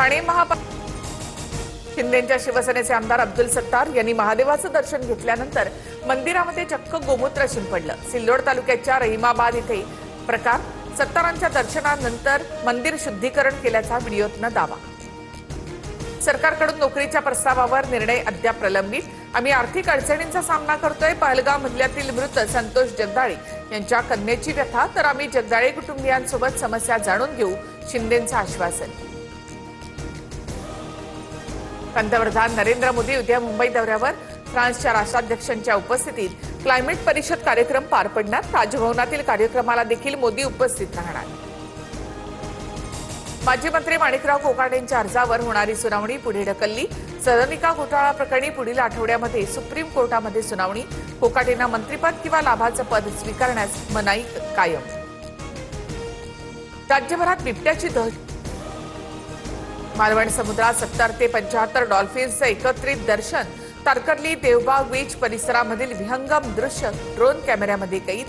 ठाणे महापालिका शिंदेच्या शिवसेनेचे आमदार अब्दुल सत्तार यांनी महादेवाचं दर्शन घेतल्यानंतर मंदिरामध्ये चक्क गोमूत्र शिंपडलं। सिल्लोड तालुक्याच्या रहिमाबाद इथे प्रकार सत्तारांच्या दर्शनानंतर मंदिर शुद्धीकरण केल्याचा व्हिडिओतनं दावा। सरकारकडून नोकरीच्या प्रस्तावावर निर्णय अद्याप प्रलंबित। आम्ही आर्थिक अडचणींचा सामना करतोय। पहलगाम मधल्यातील मृत संतोष जगदाळे यांच्या कन्येची व्यथा, तर आम्ही जगदाळे कुटुंबियांसोबत समस्या जाणून घेऊ, शिंदेंचं आश्वासन। पंतप्रधान नरेंद्र मोदी उद्या मुंबई दौऱ्यावर। फ्रान्सच्या राष्ट्राध्यक्षांच्या उपस्थितीत क्लायमेट परिषद कार्यक्रम पार पडणार। राजभवनातील कार्यक्रमाला देखील मोदी उपस्थित राहणार। माजी मंत्री माणिकराव कोकाटेंच्या अर्जावर होणारी सुनावणी पुढे ढकलली। सदनिका घोटाळा प्रकरणी पुढील आठवड्यामध्ये सुप्रीम कोर्टामध्ये सुनावणी। कोकाटेंना मंत्रिपद किंवा लाभाचं पद स्वीकारण्यास मनाई कायम। राज्यभरात बिबट्याची दहशत। मालवण समुद्रात 70 ते 75 डॉल्फिन्सचं एकत्रित दर्शन। तारकर्ली देवबाग बीच परिसरामधील विहंगम दृश्य ड्रोन कॅमेऱ्यामध्ये कैद।